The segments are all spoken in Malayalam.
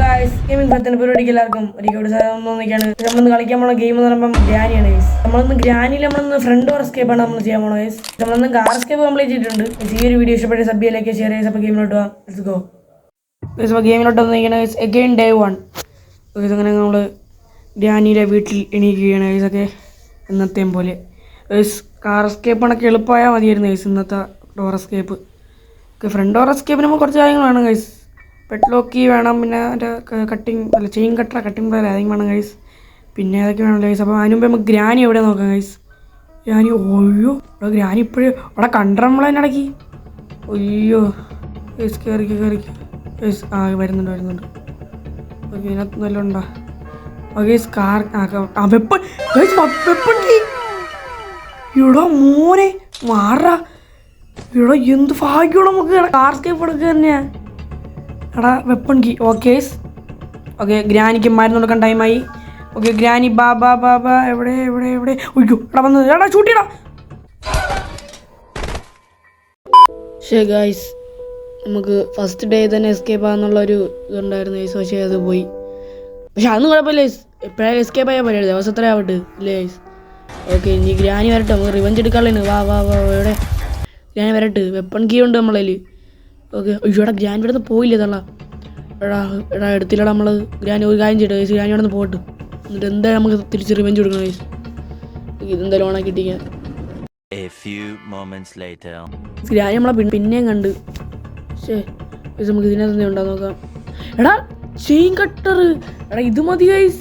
ഗായ്സ് ഗെയിമിംഗ് പത്തിന് പരിപാടിക്ക് എല്ലാവർക്കും നമ്മളിന്ന് കളിക്കാൻ പോണ ഗെയിം എന്ന് പറയുമ്പോൾ ഗ്രാനിയാണ് ഗൈസ്. നമ്മളിന്ന് ഫ്രണ്ട് ഓർ എസ്കേപ്പ് ആണ് നമ്മൾ ചെയ്യാൻ പോണത് ഗൈസ്. നമ്മളിന്ന് കാർ എസ്കേപ്പ് കംപ്ലീറ്റ് ചെയ്തിട്ടുണ്ട്. ഈ ഒരു വീഡിയോ ഇഷ്ടപ്പെട്ട സബ്ബിയിലേക്ക് ഷെയർ ചെയ്ത് അപ്പോൾ ഗെയിമിലോട്ട് പോകാം. Let's go guys. അപ്പോൾ ഗെയിമിലോട്ട് വന്നിരിക്കുന്നത് ഗൈസ് അഗൈൻ ഡേ 1 ഗൈസ്. അങ്ങനെ നമ്മൾ ഗ്രാനിയുടെ വീട്ടിൽ എണീക്കുകയാണ് ഗൈസ്. ഒക്കെ എന്നത്തെയും പോലെ ഗൈസ് കാർ എസ്കേപ്പ് ആണൊക്കെ എളുപ്പമായാൽ മതിയായിരുന്നു ഗൈസ്. ഇന്നത്തെ ഡോർ എസ്കേപ്പ് ഫ്രണ്ട് ഡോർ എസ്കേപ്പിന് നമ്മൾ കുറച്ച് കാര്യങ്ങൾ വേണം ഗൈസ്. പെട്ലോക്കി വേണം, പിന്നെ അതിൻ്റെ ചെയിൻ കട്ടിങ് പോലെ അധികം വേണം ഗൈസ്. പിന്നെ അതൊക്കെ വേണം ഗൈസ്. അപ്പോൾ അതിന് മുമ്പ് നമുക്ക് ഗ്രാനി എവിടെ നോക്കാം ഗൈസ്. ഗ്രാനി ഒയ്യോ ഇവിടെ ഗ്രാനി ഇപ്പോഴും അവിടെ കണ്ടമ്മളതിൻ്റെ ഇടയ്ക്ക് ഒയ്യോ ഗൈസ്. കയറിക്ക് ഗൈസ്. വരുന്നുണ്ട് ഓക്കെ. ഇതിനകത്ത് നല്ല ഉണ്ടോ guys. Car weapon guys. Weapon ഇവിടെ മോനെ മാറാ ഇവിടെ എന്ത് ഭാഗ്യമുള്ള നമുക്ക് കാർ സ്കേപ്പ് എടുക്കുക തന്നെയാ എടാ. Weapon key okay okay. ഗ്രാനിക്ക് മരുന്ന് കൊടുക്കാൻ ടൈമായി. ഓക്കെ ഗ്രാനി ബാ ബാ ബാ ബാ എവിടെ ഒയ്യോ എടാ വന്നത് എടാ ഷൂട്ടിടാ. പക്ഷേ ഗൈസ് നമുക്ക് ഫസ്റ്റ് ഡേ തന്നെ എസ്കേപ്പ് ആകാന്നുള്ളൊരു ഇതുണ്ടായിരുന്നു ഗൈസ്. പക്ഷേ അത് പോയി. പക്ഷെ അതൊന്നും കുഴപ്പമില്ല ഗൈസ്. എപ്പോഴായാലും എസ്കേപ്പ് ആയാൽ പോലെ ദിവസത്ര ആവട്ടെ ഇല്ലേ ഗൈസ്. ഓക്കെ ഇനി ഗ്രാനി വരട്ടെ, നമുക്ക് റിവഞ്ച് എടുക്കാനുള്ളൂ. വാ വാ വാ എവിടെ ഗ്രാനി വരട്ടെ. വെപ്പൺ കീ ഉണ്ട് നമ്മളതിൽ. ഓക്കെ ഇവിടെ ഗ്രാനി ഇവിടെ നിന്ന് പോയില്ലേ തള്ള. എടാ എടുത്തില്ലടാ നമ്മൾ. ഗ്രാനി ഒരു കാര്യം ചെയ്യട്ടെ ഗൈസ്. ഗ്രാനി ഇവിടെ നിന്ന് പോയിട്ട് എന്നിട്ട് എന്തായാലും നമുക്ക് തിരിച്ച് റിവഞ്ച് കൊടുക്കണം ഗൈസ്. ഇതെന്തായാലും ഓണാക്കി ഇട്ടിരിക്കാൻ. ഗ്രാനി നമ്മളെ പിന്നെയും കണ്ട്. പക്ഷേ ഗൈസ് നമുക്ക് ഇതിനകത്ത് തന്നെ ഉണ്ടാകും നോക്കാം. എടാ ചെയിൻ കട്ടർ എടാ ഇത് മതി ഗൈസ്.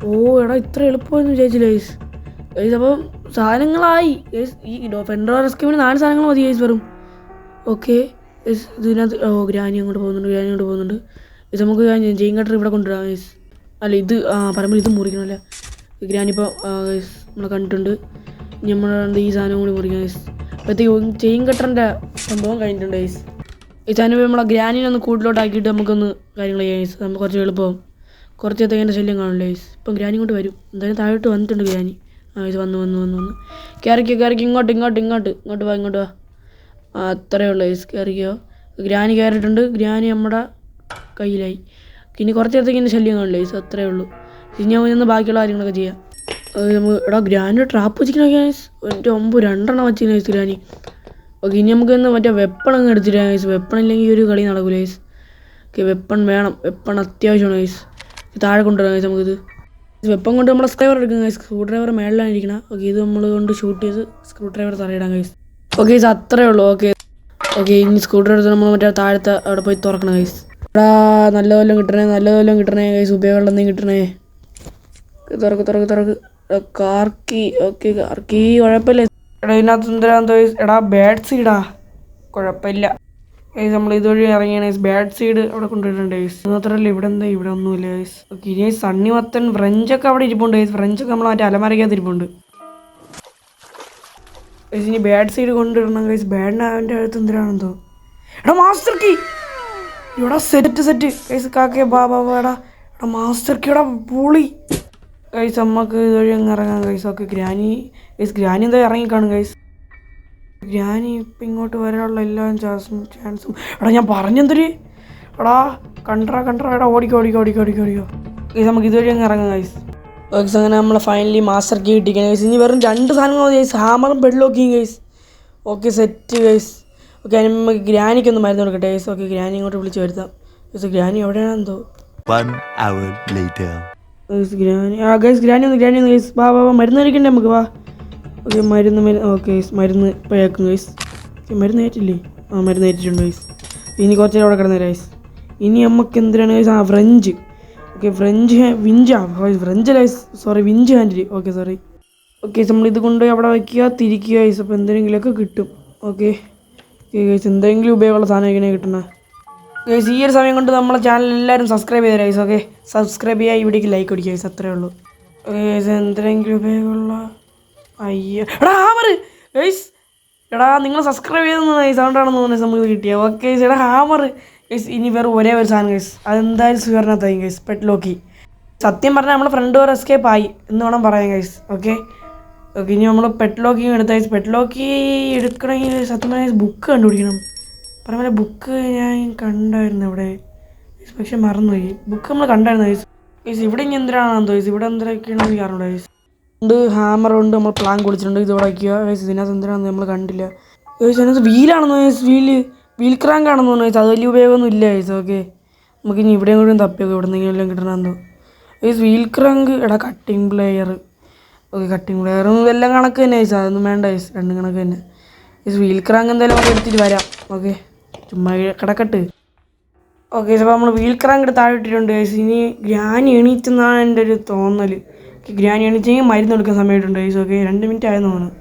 ഓ എടാ ഇത്ര എളുപ്പമായിരുന്നു വിചാരിച്ചില്ല ഗൈസ്. ഗൈസ് അപ്പം സാധനങ്ങളായി ഗൈസ്. ഈ ഫ്രണ്ട് ഡോർ എസ്കേപ്പിന് 4 സാധനങ്ങൾ മതി ഗൈസ് വെറും. ഓക്കെ ഇതിനകത്ത് ഗ്രാനി അങ്ങോട്ട് പോകുന്നുണ്ട് ഇത് നമുക്ക് ചെയിൻ കട്ടർ ഇവിടെ കൊണ്ടുവരാം ഗൈസ്. അല്ല ഇത് പറയുമ്പോൾ ഇത് മുറിക്കണമല്ല. ഗ്രാനി ഇപ്പോൾ ഗൈസ് നമ്മളെ കണ്ടിട്ടുണ്ട്. ഇനി നമ്മൾ ഈ സാധനം കൂടി മുറിക്കാം ഗൈസ്. അപ്പോഴത്തേക്ക് ചെയിൻ കട്ടറിൻ്റെ സംഭവം കഴിഞ്ഞിട്ടുണ്ട് ഗൈസ്. ഈ സാധനം നമ്മളെ ഗ്രാനിനെ ഒന്ന് കൂടുതലോട്ടാക്കിയിട്ട് നമുക്കൊന്ന് കാര്യങ്ങൾ ചെയ്യാം ഗൈസ്. നമുക്ക് കുറച്ച് എളുപ്പം കുറച്ച് തേങ്ങൻ്റെ ശല്യം കാണില്ല ഗൈസ്. ഇപ്പം ഗ്രാനി ഇങ്ങോട്ട് വരും. എന്തായാലും താഴോട്ട് വന്നിട്ടുണ്ട് ഗ്രാനി. ഗൈസ് വന്ന് കയറിക്കോ ഇങ്ങോട്ട് വാ. അത്രയേ ഉള്ളൂ ഗൈസ്. കയറിക്കോ. ഗ്രാനി കയറിയിട്ടുണ്ട്. ഗ്രാനി നമ്മുടെ കയ്യിലായി. ഇനി കുറച്ച് നേരത്തേക്ക് ഇനി ശല്യം കാണില്ല ഗൈസ്. അത്രയേ ഉള്ളൂ. ഇനി നമുക്ക് ബാക്കിയുള്ള കാര്യങ്ങളൊക്കെ ചെയ്യാം. നമുക്ക് എടാ ഗ്രാനിയുടെ ട്രാപ്പ് വെച്ചിരിക്കണ ഗൈസ്. എൻ്റെ 2 വെച്ചിരിക്കുന്ന ഗൈസ് ഗ്രാനി. ഓക്കെ ഇനി നമുക്ക് ഇന്ന് മറ്റേ വെപ്പൺ അങ്ങ് എടുത്തിട്ട് ഗൈസ്. വെപ്പൺ ഇല്ലെങ്കിൽ ഒരു കളി നടക്കൂല ഗൈസ്. ഓക്കെ വെപ്പൺ വേണം. വെപ്പൺ അത്യാവശ്യമാണ് ഗൈസ്. താഴെ കൊണ്ടുവരാം ഗൈസ്. നമുക്കിത് വെപ്പൺ കൊണ്ട് നമ്മളെ സ്ക്രൂ ഡ്രൈവർ എടുക്കാം ഗൈസ്. സ്ക്രൂ ഡ്രൈവർ മേളിലാണ് ഇരിക്കണം. ഓക്കെ ഇത് നമ്മൾ കൊണ്ട് ഷൂട്ട് ചെയ്ത് സ്ക്രൂ ഡ്രൈവർ തറയിടാം ഗൈസ്. ഓക്കെ ഗൈസ് അത്രയേ ഉള്ളൂ. ഓക്കെ ഇനി സ്ക്രൂ ഡ്രൈവർ നമ്മൾ മറ്റേ താഴത്തെ അവിടെ പോയി തുറക്കണം ഗൈസ്. എടാ നല്ല വല്ലതും കിട്ടണേ ഗൈസ്. ഉപയോഗമുള്ള എന്തെങ്കിലും കിട്ടണേ. തുറക്ക് കാർക്കി. ഓക്കെ കാർക്കി കുഴപ്പമില്ല. എടാ ഇതിനകത്ത് എന്തിനാന്ന് ഗൈസ്. എടാ ബാഡ് സീഡാ കുഴപ്പമില്ല ഗൈസ്. നമ്മൾ ഇതുവഴി ഇറങ്ങിയാണ് ഗൈസ്. ബാഡ് സീഡ് അവിടെ കൊണ്ടുവരുന്നുണ്ട് ഗൈസ്. മാത്രമല്ല ഇവിടെ ഒന്നുമില്ല ഗൈസ്. ഓക്കെ ഇനി സണ്ണിമത്തൻ ഫ്രഞ്ചൊക്കെ അവിടെ ഇരിപ്പുണ്ട് ഗൈസ്. ഫ്രഞ്ചൊക്കെ നമ്മൾ മറ്റേ അലമാരയ്ക്കകത്ത് ഇരിപ്പുണ്ട് ഗൈസ്. ഇനി ബാഡ് സൈഡ് കൊണ്ടുവരണം ഗൈസ്. ബാഡിന് അവൻ്റെ അടുത്ത് എന്തിനാണെന്തോ. എടാ മാസ്റ്റർ കീ ഇവിടെ സെറ്റ് ഗൈസ്. കാക്കേ ബാ എടാ മാസ്റ്റർ കീ ഇവിടെ പൊളി ഗൈസ്. നമുക്ക് ഇതുവഴി അങ്ങ് ഇറങ്ങാം ഗൈസ്. ഓക്കെ ഗ്രാനി എന്താ ഇറങ്ങിക്കാണും ഗൈസ്. ഗ്രാനി ഇപ്പം ഇങ്ങോട്ട് വരാനുള്ള എല്ലാ ചാൻസും എടാ ഞാൻ പറഞ്ഞെന്തൊരു എടാ കണ്ടറാ എടാ ഓടിക്കോ ഗൈസ്. നമുക്ക് ഇതുവഴി അങ്ങ് ഇറങ്ങാം ഗൈസ്. ഓക്കെ അങ്ങനെ നമ്മൾ ഫൈനലി മാസ്റ്റർ കീ കിട്ടിക്കാൻ ഗൈസ്. ഇനി വെറും 2 സാധനങ്ങൾ മതി ഗൈസ്. ഹാമറും പെഡ്ലോക്കിയും guys. Okay set guys. Okay അതിന് നമുക്ക് ഗ്രാനിക്കൊന്ന് മരുന്ന് കൊടുക്കട്ടെ ഗൈസ്. ഓക്കെ ഗ്രാനി ഇങ്ങോട്ട് വിളിച്ച് വരുത്താം ഗൈസ്. ഗ്രാനി എവിടെയാണെന്തോ. ഗ്രാനി ഒന്ന് ഗൈസ്. വാ മരുന്ന് കഴിക്കണ്ടേ നമുക്ക്. വാ ഓക്കെ മരുന്ന് ഓക്കെ മരുന്ന് ഇപ്പോഴേക്കും ഗൈസ്. മരുന്ന് ഏറ്റില്ലേ. മരുന്ന് ഏറ്റിട്ടുണ്ട് ഗൈസ്. ഇനി കുറച്ച് നേരം അവിടെ കിടന്നേരം ഗൈസ്. ഇനി നമുക്ക് എന്തിനാണ് guys. French. Okay French handle. Okay sorry. Okay നമ്മളിത് കൊണ്ട് അവിടെ വയ്ക്കുക തിരിക്കുക ഗൈസ്. അപ്പോൾ എന്തെങ്കിലുമൊക്കെ കിട്ടും. ഓക്കെ ഗൈസ് എന്തെങ്കിലും ഉപയോഗമുള്ള സാധനം കിട്ടണം ഗൈസ്. ഈ ഒരു സമയം കൊണ്ട് നമ്മളെ ചാനൽ എല്ലാവരും സബ്സ്ക്രൈബ് ചെയ്തേരാ ഗൈസ്. ഓക്കെ സബ്സ്ക്രൈബ് ചെയ്യുക, ഇവിടേക്ക് ലൈക്ക് അടിക്കുക ഗൈസ്. അത്രേ ഉള്ളൂ ഗൈസ്. എന്തെങ്കിലും ഉപയോഗമുള്ള അയ്യോ എടാ ഹാമർ ഗൈസ്. എടാ നിങ്ങൾ സബ്സ്ക്രൈബ് ചെയ്തെന്ന് ഗൈസ്. അതുകൊണ്ടാണെന്ന് തോന്നുന്നത് നമുക്ക് കിട്ടിയത്. ഓക്കെ ഗൈസ് എടാ ഹാമർ ഗൈസ്. ഇനി വേറെ ഒരേ ഒരു സാധനം ഗൈസ്. അതെന്തായാലും സ്വീകരണത്തായി ഗൈസ്. പെട്ലോക്കി. സത്യം പറഞ്ഞാൽ നമ്മൾ ഫ്രണ്ട് ഡോർ എസ്കേപ്പ് ആയി എന്ന് വേണം പറയാം ഗൈസ്. ഓക്കെ ഇനി നമ്മൾ പെട്ലോക്കി എടുത്ത ഗൈസ്. പെട്ലോക്കി എടുക്കണമെങ്കിൽ സത്യം പറഞ്ഞാൽ ബുക്ക് കണ്ടുപിടിക്കണം. പറഞ്ഞ ബുക്ക് ഞാൻ കണ്ടായിരുന്നു ഇവിടെ. പക്ഷെ മറന്നുപോയി. ബുക്ക് നമ്മൾ കണ്ടായിരുന്നു ഗൈസ്. ഗൈസ് ഇവിടെ ഇനി എന്തിനാണെന്തോ ഗൈസ്. ഇവിടെ എന്തൊക്കെയാണെന്ന് എനിക്ക് അറിഞ്ഞൂടാ ഗൈസ്. ഉണ്ട് ഹാമർ ഉണ്ട്, നമ്മൾ പ്ലാൻ കൊടുത്തിട്ടുണ്ട്. ഇത് ഉടയ്ക്കുക ഗൈസ്. ഇതിനകത്ത് എന്തിനാണെന്ന് നമ്മൾ കണ്ടില്ല ഗൈസ്. അതിനകത്ത് വീലാണെന്നോ ഗൈസ്. വീൽ ക്രാങ്ക് ആണെന്ന് തോന്നുന്നു ഗൈസ്. അത് വലിയ ഉപയോഗമൊന്നും ഇല്ല ഗൈസ്. ഓക്കെ നമുക്കിനി ഇവിടെയും കൂടെയും തപ്പിയൊക്കെ ഇവിടെ നിന്നെങ്കിലും എല്ലാം കിട്ടണമെന്നോ ഗൈസ്. വീൽ ക്രാങ്ക് എടാ കട്ടിങ് പ്ലെയർ. ഓക്കെ കട്ടിങ് പ്ലെയറും എല്ലാം കണക്ക് തന്നെ ഗൈസ്. അതൊന്നും വേണ്ട ഗൈസ്, രണ്ടും കണക്ക് തന്നെ ഗൈസ്. വീൽ ക്രാങ്ക് എന്തായാലും നമുക്ക് എടുത്തിട്ട് വരാം. ഓക്കെ ചുമ്മാ കിടക്കട്ട്. ഓക്കെ അപ്പോൾ നമ്മൾ വീൽ ക്രാങ്ക് എടുത്ത് താഴെ ഇട്ടിട്ടുണ്ട് ഗൈസ്. ഇനി ഗ്രാനി എണീറ്റെന്നാണ് എൻ്റെ ഒരു തോന്നൽ. ഗ്രാനി എണീച്ചെങ്കിൽ മരുന്ന് എടുക്കാൻ സമയമായിട്ടുണ്ട് ഗൈസ്. ഓക്കെ 2 മിനിറ്റ് ആയെന്ന് തോന്നുന്നു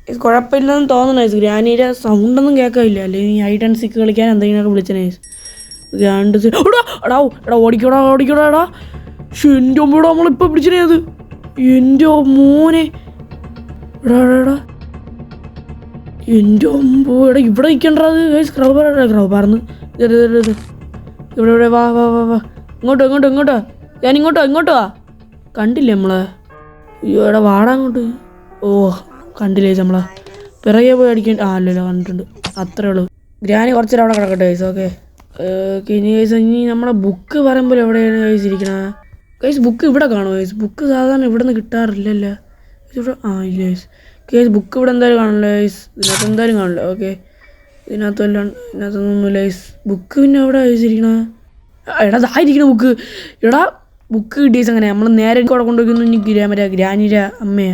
ഗൈസ്. കുഴപ്പമില്ലെന്ന് തോന്നുന്നു ഗൈസ്. ഗ്രാനിയുടെ സൗണ്ടൊന്നും കേൾക്കില്ല. അല്ലെങ്കിൽ ഈ ഹൈഡ് ആൻഡ് സീക്ക് കളിക്കാൻ എന്തെങ്കിലുമൊക്കെ വിളിച്ചേ ഗൈസ്. എടാ ഓടിക്കോടാ എടാ. എൻ്റെ അമ്മയോടെ നമ്മളിപ്പോൾ പിടിച്ചേ അത്. എൻ്റെ മോനെ എടാ എൻ്റെ അമ്പോ എടാ ഇവിടെ നിൽക്കേണ്ടത് ഗൈസ്. ക്രൗബാർന്ന് ഇവിടെ വാ ഇങ്ങോട്ടോ ഞാൻ ഇങ്ങോട്ടോ വാ. കണ്ടില്ലേ നമ്മളെ? അയ്യോ എടാ വാടാ അങ്ങോട്ട്. ഓ കണ്ടില്ലേ നമ്മളെ പിറകെ പോയി അടിക്കാൻ. അല്ലല്ലോ കണ്ടിട്ടുണ്ട്. അത്രേ ഉള്ളൂ. ഗ്രാനി കുറച്ച് നേരം അവിടെ കിടക്കട്ടെ ഗൈസ്. ഓക്കെ ഇനി ഗൈസ് ഇനി നമ്മളെ ബുക്ക് പറയുമ്പോൾ എവിടെയാണ് ഗൈസ് ഇരിക്കണ ഗൈസ്? ബുക്ക് ഇവിടെ കാണുമോ ഗൈസ്? ബുക്ക് സാധാരണ ഇവിടെ നിന്ന് കിട്ടാറില്ലല്ലോ ഇവിടെ. ഇല്ല ഗൈസ്. ഗൈസ് ബുക്ക് ഇവിടെ എന്തായാലും കാണില്ല ഗൈസ്. ഇതിനകത്ത് എന്തായാലും കാണില്ല. Okay ഇതിനകത്തൊന്നുമില്ല guys. ബുക്ക് പിന്നെ എവിടെ ഗൈസ് ഇരിക്കണ? എടാ ഇതായിരിക്കണ ബുക്ക്. എടാ ബുക്ക് കിട്ടിയേസ് അങ്ങനെ നമ്മൾ നേരെ അവിടെ കൊണ്ടുപോയിക്കുന്നു. ഇനി മറ്റേ ഗ്രാനിയുടെ അമ്മയെ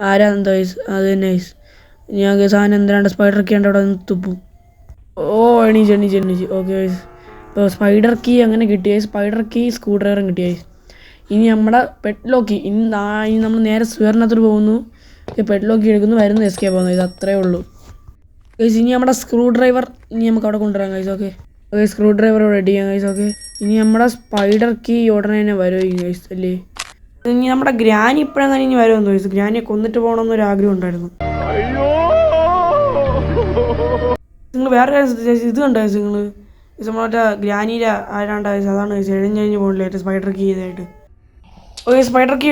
ആരാ എന്താ ഗൈസ്? അത് തന്നെ ഗൈസ്. ഞാൻ സാധനം എന്തിനാണ്ട് സ്പൈഡർ കീ അവിടെ നിന്ന് തുപ്പും. ഓ എണീച്ച്. Okay guys. ഇപ്പോൾ സ്പൈഡർ കീ അങ്ങനെ കിട്ടിയ സ്പൈഡർ കീ സ്ക്രൂ ഡ്രൈവറും കിട്ടിയ ഗൈസ്. ഇനി നമ്മുടെ പെറ്റ് ലോക്കി ഇനി നമ്മൾ നേരെ സ്വേറിനകത്തോട്ട് പോകുന്നു. പെറ്റ് ലോക്കി എടുക്കുന്നു, വരുന്നു, എസ്കേപ്പ് പോകുന്നു. ഇത് അത്രേ ഉള്ളൂ ഗൈസ്. ഇനി നമ്മുടെ സ്ക്രൂ ഡ്രൈവർ ഇനി നമുക്ക് അവിടെ കൊണ്ടുവരാം guys. Okay screw driver ready ചെയ്യാം ഗൈസ്. ഓക്കെ ഇനി നമ്മുടെ സ്പൈഡർ കീ ഉടനെ തന്നെ വരുമായിരിക്കും ഗൈസ് അല്ലേ? ഇനി നമ്മുടെ ഗ്രാനി ഇപ്പോഴെങ്ങനെ ഇനി വരുമെന്ന് ഗൈസ്. ഗ്രാനിയെ കൊന്നിട്ട് പോകണമെന്നൊരു ആഗ്രഹം ഉണ്ടായിരുന്നു. നിങ്ങൾ വേറെ ഇത് കണ്ടോ ഗൈസ്? നിങ്ങൾ നമ്മളെ ഗ്രാനിയുടെ ആരാണ്ട ഗൈസ്? അതാണ് ഗൈസ് എഴിഞ്ഞ് പോകണില്ല സ്പൈഡർ കീ ചെയ്തായിട്ട്. ഓക്കെ സ്പൈഡർ കീ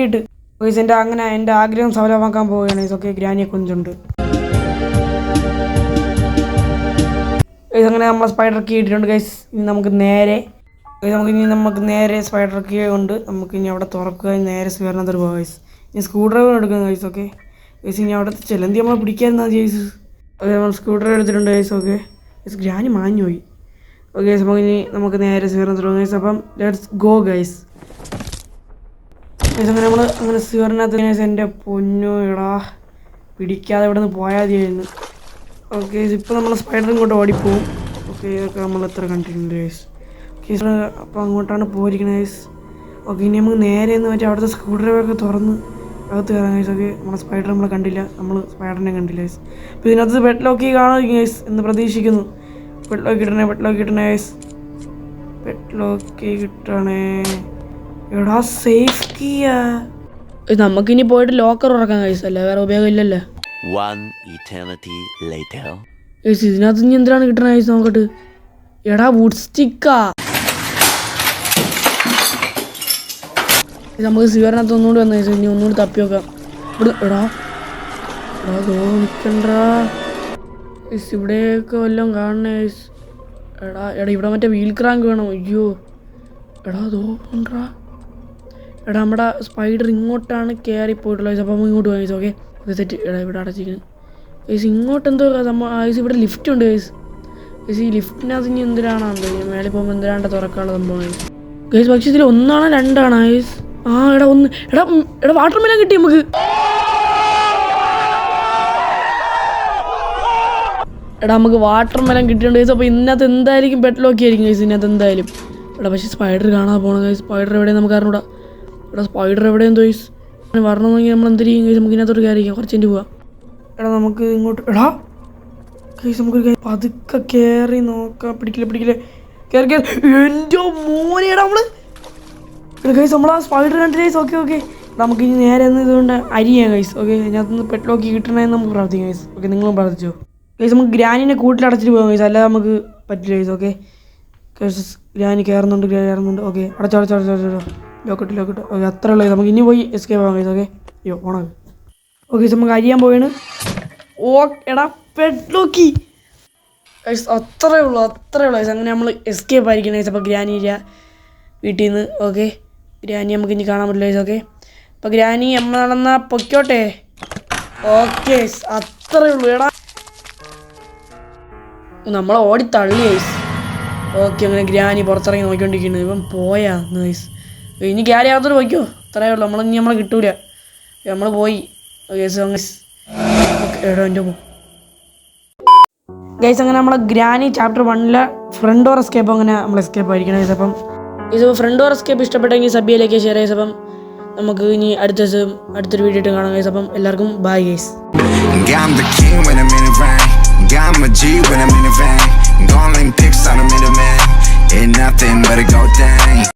ഇട്ട് ഗൈസ് എൻ്റെ ആഗ്രഹം സഫലമാക്കാൻ പോവുകയാണ് ഗൈസ്. ഓക്കെ ഗ്രാനിയെ കൊഞ്ചുണ്ട് ഗൈസ്. അങ്ങനെ നമ്മൾ സ്പൈഡർ കീ ഇട്ടിട്ടുണ്ട് ഗൈസ്. ഇനി നമുക്ക് നേരെ സ്പൈഡർ കീ കൊണ്ട് നമുക്ക് ഇനി അവിടെ തുറക്കുക. നേരെ സ്വേറിനകത്ത് പോകാം ഗൈസ്. ഇനി സ്ക്രൂ ഡ്രൈവർ എടുക്കാം ഗൈസ്. ഓക്കെ ഗൈസ് ഇനി അവിടെ ചെലന്തി നമ്മൾ പിടിക്കാതിരുന്നാൽ ഗൈസ്. ഓക്കെ നമ്മൾ സ്ക്രൂ ഡ്രൈവർ എടുത്തിട്ടുണ്ട് ഗൈസ്. ഓക്കെ ഗൈസ് ഗ്രാനി മാഞ്ഞു പോയി. ഓക്കെ ഗൈസ് അപ്പോൾ ഇനി നമുക്ക് നേരെ സ്വേറിനകത്ത് പോകാം ഗൈസ്. അപ്പം ലെറ്റ്സ് ഗോ ഗൈസ്. ഗൈസ് അങ്ങനെ നമ്മൾ അങ്ങനെ സ്വേറിനകത്ത് ഗൈസ്. എൻ്റെ പൊന്നു എടാ പിടിക്കാതെ ഇവിടെ നിന്ന് പോയാൽ മതിയായിരുന്നു. ഓക്കെ ഇപ്പോൾ നമ്മൾ സ്പൈഡർ ഇങ്ങോട്ട് ഓടിപ്പോവും. ഓക്കെ ഇതൊക്കെ നമ്മൾ എത്ര കണ്ടിട്ടുണ്ട് ഗൈസ്. ഓക്കെ അപ്പോൾ അങ്ങോട്ടാണ് പോയിരിക്കുന്നത് ഗൈസ്. ഓക്കെ ഇനി നമുക്ക് നേരെ എന്ന് പറ്റി അവിടുത്തെ സ്ക്രൂ ഡ്രൈവറൊക്കെ തുറന്ന് അകത്ത് കയറാം ഗൈസ്. ഓക്കെ നമ്മളെ സ്പൈഡർ നമ്മളെ കണ്ടില്ല, നമ്മൾ സ്പൈഡറിനെ കണ്ടില്ല ഗൈസ്. അപ്പോൾ ഇതിനകത്ത് പെറ്റ് ലോക്കി കാണും ഗൈസ് എന്ന് പ്രതീക്ഷിക്കുന്നു. പെറ്റ് ലോക്കി കിട്ടണേ ഗൈസ്. പെറ്റ് ലോക്കി കിട്ടണേ. എടാ സേഫ് കീയാ. നമുക്കിനി പോയിട്ട് ലോക്കർ ഉറക്കാം ഗൈസ്. അല്ല വേറെ ഉപയോഗം ഇല്ലല്ലോ. ഇതിനകത്ത് ഇനി എന്തിനാണ് കിട്ടണ ഗൈസ്? നോക്കട്ട്. എടാ വുഡ് സ്റ്റിക്കാ. നമുക്ക് സിവറിനകത്ത് ഒന്നുകൂടി വന്നു ഗൈസ്. ഇനി ഒന്നുകൂടി തപ്പി നോക്കാം. എടാ നിൽക്കണ്ടാ ഗൈസ്. ഇവിടെയൊക്കെ വല്ലതും കാണണേ ഗൈസ്. എടാ ഇവിടെ മറ്റേ വീൽ ക്രാങ്ക് വേണം. അയ്യോ എടാ ഉണ്ടാ. എടാ നമ്മുടെ സ്പൈഡർ ഇങ്ങോട്ടാണ് കയറിപ്പോയിട്ടുള്ളത് ഗൈസ്. അപ്പോൾ നമുക്ക് ഇങ്ങോട്ട് പോകാം ഗൈസ്. Okay set. എടാ ഇവിടെ അടച്ചിരിക്കുന്നു ഗൈസ്. ഇങ്ങോട്ട് എന്തോ ഗൈസ് ഇവിടെ ലിഫ്റ്റ് ഉണ്ട് ഗൈസ്. ഗൈസ് ഈ ലിഫ്റ്റിനകത്ത് ഇനി എന്തിനാണെന്തോ മേളിൽ പോകുമ്പോൾ എന്തിനാണ്ട് തുറക്കാനുള്ള സംഭവം ഗൈസ്. ഗൈസ് പക്ഷേ ഇതിൽ 1 ആണോ 2 ആണോ ഗൈസ്? എടാ 1. എടാ വാട്ടർ മെലൺ കിട്ടി നമുക്ക്. എടാ നമുക്ക് വാട്ടർ മെലൺ കിട്ടിയിട്ടുണ്ട് ഗൈസ്. അപ്പോൾ ഇതിനകത്ത് എന്തായാലും പെറ്റ് ലോക്കി ആയിരിക്കും ഗൈസ് ഇതിനകത്ത് എന്തായാലും. എടാ പക്ഷേ സ്പൈഡർ കാണാതെ പോകണം ഗൈസ്. സ്പൈഡർ എവിടെയും നമുക്ക് അറിഞ്ഞൂടാ. എടാ സ്പൈഡർ എവിടെയെന്തോ ഗൈസ്. വരണമെങ്കിൽ നമ്മൾ എന്ത് ചെയ്യും ഗൈസ്? നമുക്ക് ഇതിനകത്തോട്ട് കയറിയിരിക്കാം. കുറച്ച് കഴിഞ്ഞ് പോവാം. എടാ നമുക്ക് ഇങ്ങോട്ട് എടാ ഗൈസ് നമുക്കൊരു പതുക്കെ കയറി നോക്കാം. പിടിക്കില്ല കയറി. എൻ്റെ മോനെടാ നമ്മൾ ഗൈസ് നമ്മൾ ആ സ്പൈഡർ കണ്ടില്ലേ ഗൈസ്. ഓക്കെ നമുക്ക് ഇനി നേരെ ഇതുകൊണ്ട് അരിയാം ഗൈസ്. ഓക്കെ ഇതിനകത്തുനിന്ന് പെറ്റ് ലോക്കി കിട്ടണമെന്ന് നമുക്ക് പ്രാർത്ഥിക്കാം ഗൈസ്. ഓക്കെ നിങ്ങളും പ്രാർത്ഥിച്ചോ ഗൈസ്? നമുക്ക് ഗ്രാനിനെ കൂട്ടിലടച്ചിട്ട് പോകാം ഗൈസ്. അല്ലാതെ നമുക്ക് പറ്റില്ല ഗൈസ്. ഓക്കെ ഗ്രാനി കയറുന്നുണ്ട്. ഓക്കെ അടച്ചോ. ലോക്കട്ട്. ഓക്കെ അത്ര ഉള്ളത്. നമുക്ക് ഇനി പോയി എസ്കേപ്പ് ആവാം ഗൈസ്. ഓക്കെ അയ്യോ ഓണാക്ക്. ഓക്കെ നമുക്ക് അരിയാൻ പോവാണ്. ഓ എടാ പെറ്റ് ലോക്കി. ഗൈസ് അത്രേ ഉള്ളൂ ഗൈസ്. അങ്ങനെ നമ്മൾ എസ്കേപ്പ് ആയിരിക്കണം ഗൈസ്. അപ്പോൾ ഗ്രാനി വീട്ടിൽ നിന്ന് ഓക്കെ. ഗ്രാനി നമുക്ക് ഇനി കാണാൻ പറ്റില്ല ഗൈസ്. ഓക്കെ അപ്പോൾ ഗ്രാനി അമ്മ നടന്നാൽ പൊയ്ക്കോട്ടെ. ഓക്കെ അത്രേ ഉള്ളൂ. എടാ നമ്മളെ ഓടി തള്ളി ഗൈസ്. ഓക്കെ അങ്ങനെ ഗ്രാനി പുറത്തിറങ്ങി നോക്കിക്കൊണ്ടിരിക്കുന്നത്. ഇപ്പം പോയാ ഗൈസ്. ഇനി ഗ്രാനി അകത്തോട്ട് പോയിക്കോ. അത്രയേ ഉള്ളൂ. നമ്മളെ കിട്ടൂല. നമ്മൾ പോയി എടോ എൻ്റെ പോ ഗൈസ്. അങ്ങനെ നമ്മളെ granny chapter 1 front door escape അങ്ങനെ നമ്മൾ എസ്കേപ്പ് ആയിരിക്കണം ഗൈസ്. അപ്പം ഇത് ഫ്രണ്ട് ഡോർ എസ്കേപ്പ് ഇഷ്ടപ്പെട്ടെങ്കിൽ സബ്ബിയിലേക്ക് ഷെയർ ഗൈസ്. അപ്പം നമുക്ക് ഇനി അടുത്തൊരു വീഡിയോ ഇട്ട് കാണാം ഗൈസ്. അപ്പം എല്ലാവർക്കും bye guys. Got my G when I'm in the van. Gone link pics on a middleman. Ain't nothing but a go down.